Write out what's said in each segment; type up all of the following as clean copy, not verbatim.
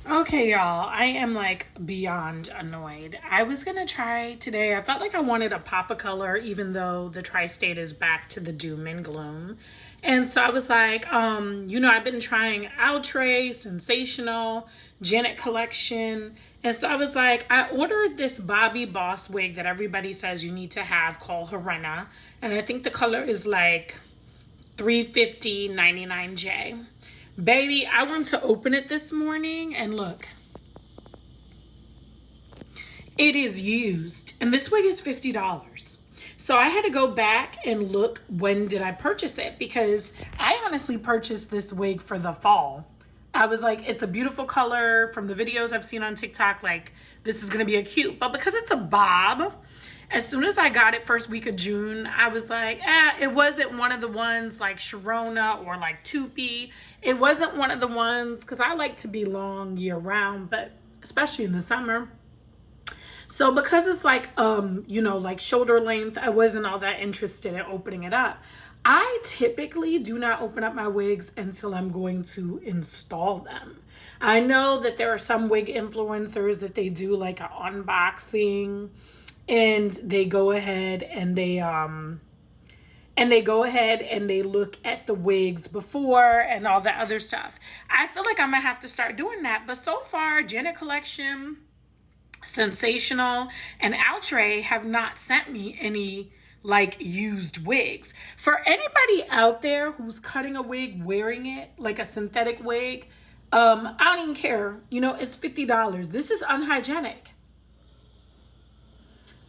Okay, y'all, I am like beyond annoyed. I was gonna try today. I felt like I wanted a pop of color, even though the tri-state is back to the doom and gloom. And so I was like, I've been trying Outre, Sensational, Janet Collection. And so I was like, I ordered this Bobbi Boss wig that everybody says you need to have called Harena. And I think the color is like 350.99J. Baby, I went to open it this morning and look, it is used. And this wig is $50. So I had to go back and look, when did I purchase it? Because I honestly purchased this wig for the fall. I was like, it's a beautiful color from the videos I've seen on TikTok. Like, this is going to be a cute. But because it's a bob, as soon as I got it first week of June, I was like, it wasn't one of the ones like Sharona or like Tupi. It wasn't one of the ones, because I like to be long year round, but especially in the summer. So because it's like, like shoulder length, I wasn't all that interested in opening it up. I typically do not open up my wigs until I'm going to install them. I know that there are some wig influencers that they do like an unboxing, and they go ahead and they look at the wigs before and all that other stuff. I feel like I'm gonna have to start doing that. But so far, Janet Collection, Sensational, and Outre have not sent me any like used wigs. For anybody out there who's cutting a wig, wearing it like a synthetic wig, I don't even care. It's $50. This is unhygienic.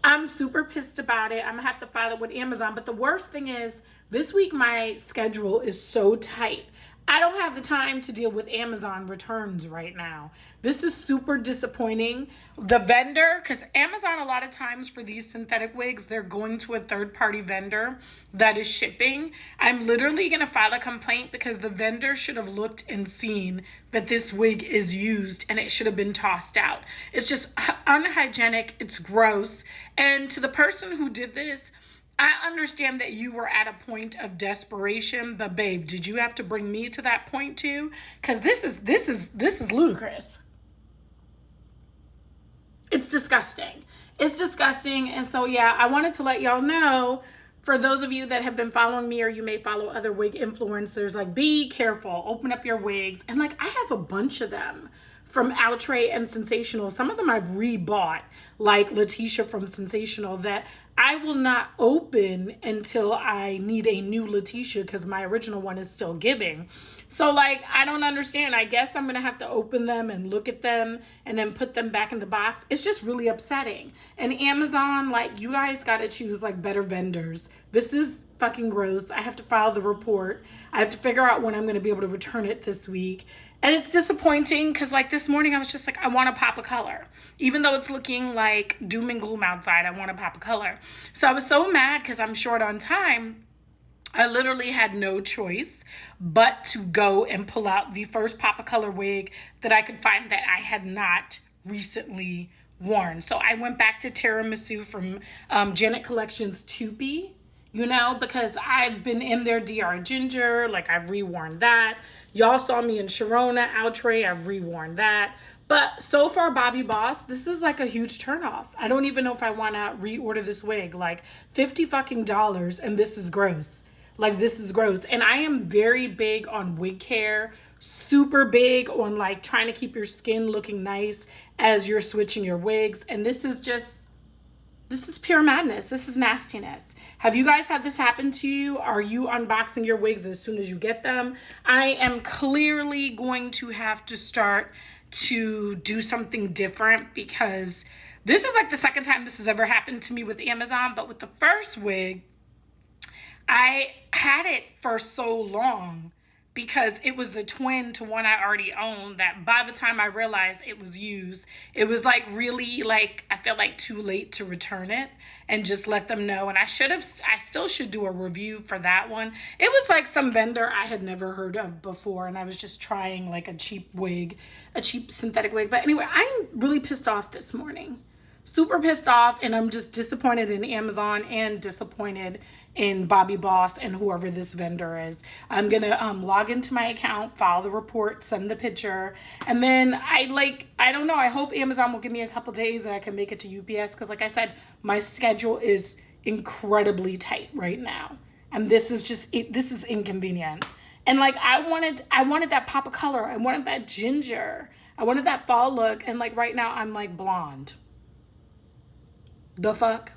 I'm super pissed about it. I'm gonna have to file it with Amazon. But the worst thing is, this week my schedule is so tight. I don't have the time to deal with Amazon returns right now. This is super disappointing. The vendor, because Amazon, a lot of times for these synthetic wigs, they're going to a third-party vendor that is shipping. I'm literally going to file a complaint because the vendor should have looked and seen that this wig is used and it should have been tossed out. It's just unhygienic. It's gross. And to the person who did this, I understand that you were at a point of desperation, but babe, did you have to bring me to that point too? Because this is ludicrous. It's disgusting. It's disgusting. And so yeah, I wanted to let y'all know, for those of you that have been following me, or you may follow other wig influencers, like, be careful. Open up your wigs. And like, I have a bunch of them from Outre and Sensational. Some of them I've rebought, like Letitia from Sensational, that I will not open until I need a new Letitia, because my original one is still giving. So like, I don't understand. I guess I'm gonna have to open them and look at them and then put them back in the box. It's just really upsetting. And Amazon, like, you guys gotta choose like better vendors. This is fucking gross. I have to file the report. I have to figure out when I'm going to be able to return it this week. And it's disappointing because like this morning I was just like, I want to pop a color. Even though it's looking like doom and gloom outside, I want to pop a color. So I was so mad because I'm short on time. I literally had no choice but to go and pull out the first pop of color wig that I could find that I had not recently worn. So I went back to Tiramisu from Janet Collection's Tupi, because I've been in their DR Ginger, like I've reworn that. Y'all saw me in Sharona Outre, I've reworn that. But so far, Bobbi Boss, this is like a huge turnoff. I don't even know if I want to reorder this wig. Like, $50 fucking dollars, and this is gross. Like, this is gross. And I am very big on wig care, super big on like trying to keep your skin looking nice as you're switching your wigs. And this is pure madness. This is nastiness. Have you guys had this happen to you? Are you unboxing your wigs as soon as you get them? I am clearly going to have to start to do something different, because this is like the second time this has ever happened to me with Amazon. But with the first wig, I had it for so long because it was the twin to one I already owned, that by the time I realized it was used, it was like really, like, I felt like too late to return it and just let them know. And I still should do a review for that one. It was like some vendor I had never heard of before, and I was just trying like a cheap synthetic wig. But anyway, I'm really pissed off this morning. Super pissed off, and I'm just disappointed in Amazon and disappointed in Bobbi Boss and whoever this vendor is. I'm gonna log into my account, file the report, send the picture, and then I don't know, I hope Amazon will give me a couple days and I can make it to UPS, because like I said, my schedule is incredibly tight right now, and this is inconvenient. And like I wanted that pop of color, I wanted that ginger, I wanted that fall look, and like right now I'm like blonde. The fuck?